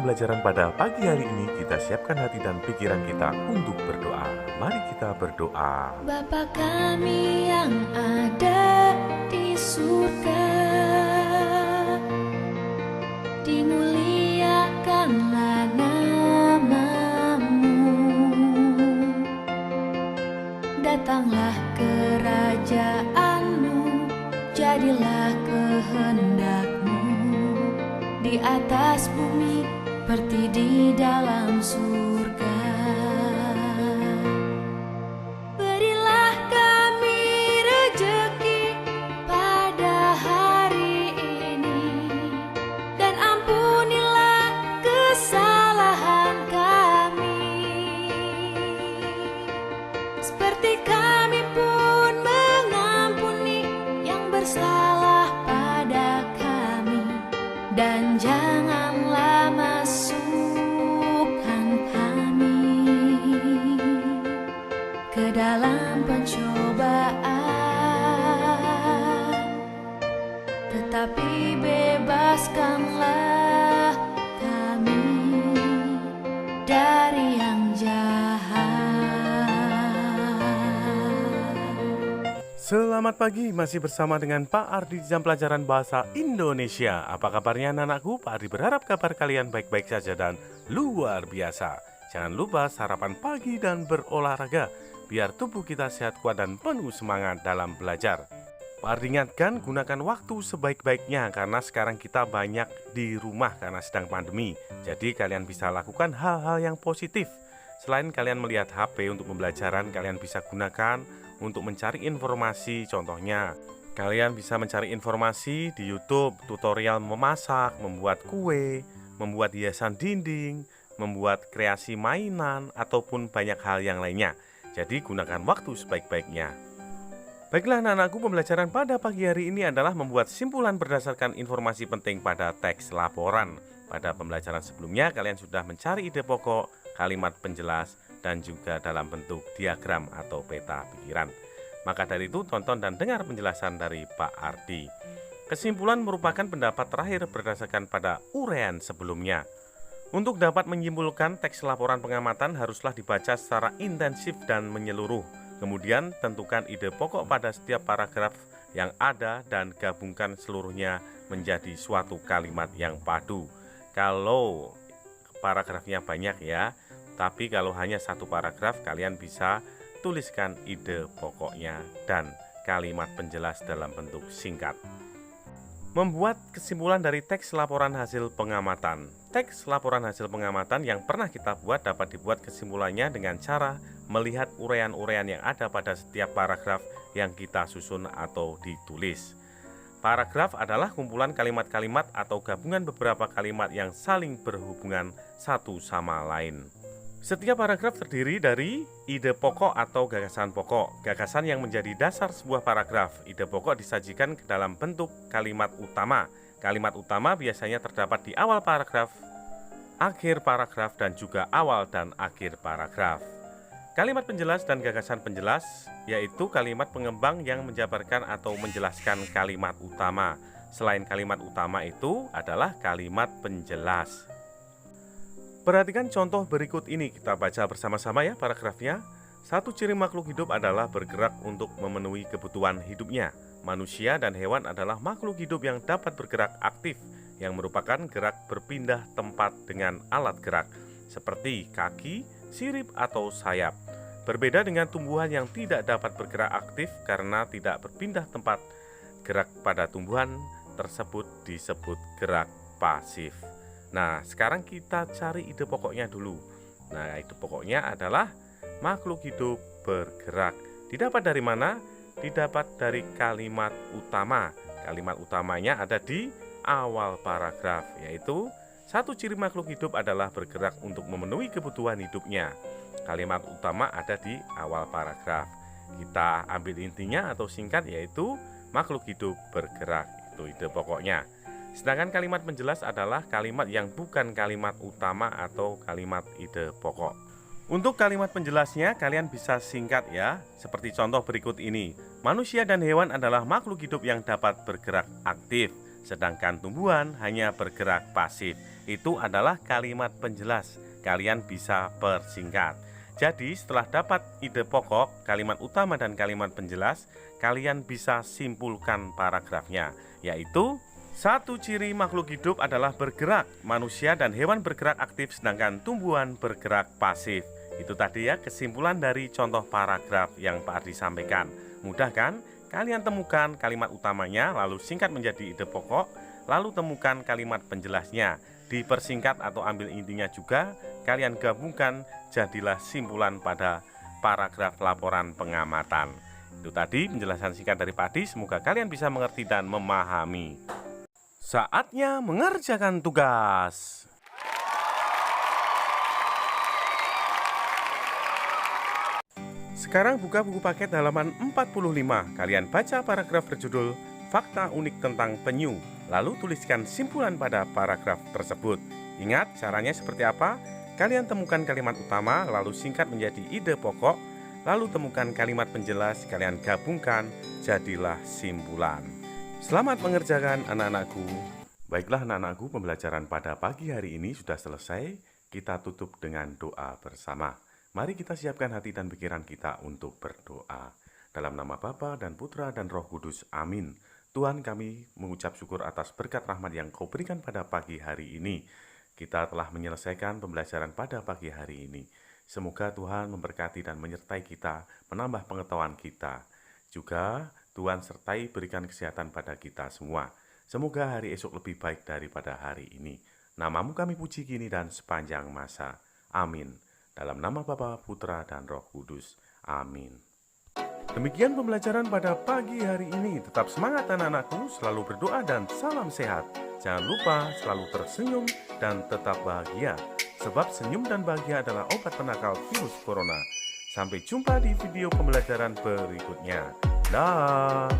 pembelajaran pada pagi hari ini, kita siapkan hati dan pikiran kita untuk berdoa. Mari kita berdoa. Bapa kami yang ada di surga, dimuliakanlah nama-Mu. Datanglah kerajaan-Mu, jadilah kehendak-Mu di atas bumi seperti di dalam surga. Berilah kami rejeki pada hari ini, dan ampunilah kesalahan kami, seperti kami pun mengampuni yang bersalah pada kami. Dan janganlah masukkan kami ke dalam pencobaan, tetapi bebaskanlah kami dari yang jahat. Selamat pagi, masih bersama dengan Pak Ardi di jam pelajaran bahasa Indonesia. Apa kabarnya anak-anakku? Pak Ardi berharap kabar kalian baik-baik saja dan luar biasa. Jangan lupa sarapan pagi dan berolahraga, biar tubuh kita sehat, kuat, dan penuh semangat dalam belajar. Pak Ardi ingatkan, gunakan waktu sebaik-baiknya karena sekarang kita banyak di rumah karena sedang pandemi. Jadi kalian bisa lakukan hal-hal yang positif. Selain kalian melihat HP untuk pembelajaran, kalian bisa gunakan untuk mencari informasi. Contohnya, kalian bisa mencari informasi di YouTube, tutorial memasak, membuat kue, membuat hiasan dinding, membuat kreasi mainan, ataupun banyak hal yang lainnya. Jadi gunakan waktu sebaik-baiknya. Baiklah anak-anakku, pembelajaran pada pagi hari ini adalah membuat simpulan berdasarkan informasi penting pada teks laporan. Pada pembelajaran sebelumnya, kalian sudah mencari ide pokok, kalimat penjelas, dan juga dalam bentuk diagram atau peta pikiran. Maka dari itu, tonton dan dengar penjelasan dari Pak Ardi. Kesimpulan merupakan pendapat terakhir berdasarkan pada uraian sebelumnya. Untuk dapat menyimpulkan, teks laporan pengamatan haruslah dibaca secara intensif dan menyeluruh. Kemudian, tentukan ide pokok pada setiap paragraf yang ada dan gabungkan seluruhnya menjadi suatu kalimat yang padu. Kalau paragrafnya banyak ya, tapi kalau hanya satu paragraf, kalian bisa tuliskan ide pokoknya dan kalimat penjelas dalam bentuk singkat. Membuat kesimpulan dari teks laporan hasil pengamatan. Teks laporan hasil pengamatan yang pernah kita buat dapat dibuat kesimpulannya dengan cara melihat uraian-uraian yang ada pada setiap paragraf yang kita susun atau ditulis. Paragraf adalah kumpulan kalimat-kalimat atau gabungan beberapa kalimat yang saling berhubungan satu sama lain. Setiap paragraf terdiri dari ide pokok atau gagasan pokok, gagasan yang menjadi dasar sebuah paragraf. Ide pokok disajikan ke dalam bentuk kalimat utama. Kalimat utama biasanya terdapat di awal paragraf, akhir paragraf, dan juga awal dan akhir paragraf. Kalimat penjelas dan gagasan penjelas yaitu kalimat pengembang yang menjabarkan atau menjelaskan kalimat utama. Selain kalimat utama itu adalah kalimat penjelas. Perhatikan contoh berikut ini, kita baca bersama-sama ya paragrafnya. Satu ciri makhluk hidup adalah bergerak untuk memenuhi kebutuhan hidupnya. Manusia dan hewan adalah makhluk hidup yang dapat bergerak aktif, yang merupakan gerak berpindah tempat dengan alat gerak, seperti kaki, sirip, atau sayap. Berbeda dengan tumbuhan yang tidak dapat bergerak aktif karena tidak berpindah tempat. Gerak pada tumbuhan tersebut disebut gerak pasif. Nah, sekarang kita cari ide pokoknya dulu. Nah, ide pokoknya adalah makhluk hidup bergerak. Didapat dari mana? Didapat dari kalimat utama. Kalimat utamanya ada di awal paragraf, yaitu satu ciri makhluk hidup adalah bergerak untuk memenuhi kebutuhan hidupnya. Kalimat utama ada di awal paragraf. Kita ambil intinya atau singkat, yaitu makhluk hidup bergerak. Itu ide pokoknya. Sedangkan kalimat penjelas adalah kalimat yang bukan kalimat utama atau kalimat ide pokok. Untuk kalimat penjelasnya kalian bisa singkat ya, seperti contoh berikut ini. Manusia dan hewan adalah makhluk hidup yang dapat bergerak aktif, sedangkan tumbuhan hanya bergerak pasif. itu adalah kalimat penjelas. Kalian bisa persingkat. Jadi setelah dapat ide pokok, kalimat utama dan kalimat penjelas, kalian bisa simpulkan paragrafnya, yaitu: satu ciri makhluk hidup adalah bergerak. Manusia dan hewan bergerak aktif sedangkan tumbuhan bergerak pasif. Itu tadi ya kesimpulan dari contoh paragraf yang Pak Ardi sampaikan. Mudah kan? Kalian temukan kalimat utamanya, lalu singkat menjadi ide pokok, lalu temukan kalimat penjelasnya. Dipersingkat atau ambil intinya juga, kalian gabungkan, jadilah simpulan pada paragraf laporan pengamatan. Itu tadi penjelasan singkat dari Pak Ardi, semoga kalian bisa mengerti dan memahami. Saatnya mengerjakan tugas. Sekarang buka buku paket halaman 45. Kalian baca paragraf berjudul Fakta Unik Tentang Penyu. Lalu tuliskan simpulan pada paragraf tersebut. Ingat caranya seperti apa? Kalian temukan kalimat utama, lalu singkat menjadi ide pokok, lalu temukan kalimat penjelas, kalian gabungkan, jadilah simpulan. Selamat mengerjakan anak-anakku. Baiklah anak-anakku, pembelajaran pada pagi hari ini sudah selesai. Kita tutup dengan doa bersama. Mari kita siapkan hati dan pikiran kita untuk berdoa. Dalam nama Bapa dan Putra dan Roh Kudus, amin. Tuhan, kami mengucap syukur atas berkat rahmat yang Kau berikan pada pagi hari ini. Kita telah menyelesaikan pembelajaran pada pagi hari ini. Semoga Tuhan memberkati dan menyertai kita, menambah pengetahuan kita. Juga Tuhan sertai berikan kesehatan pada kita semua. Semoga hari esok lebih baik daripada hari ini. Namamu kami puji kini dan sepanjang masa. Amin. Dalam nama Bapa, Putra, dan Roh Kudus. Amin. Demikian pembelajaran pada pagi hari ini. Tetap semangat anak-anakku, selalu berdoa dan salam sehat. Jangan lupa selalu tersenyum dan tetap bahagia. Sebab senyum dan bahagia adalah obat penangkal virus corona. Sampai jumpa di video pembelajaran berikutnya. Dah.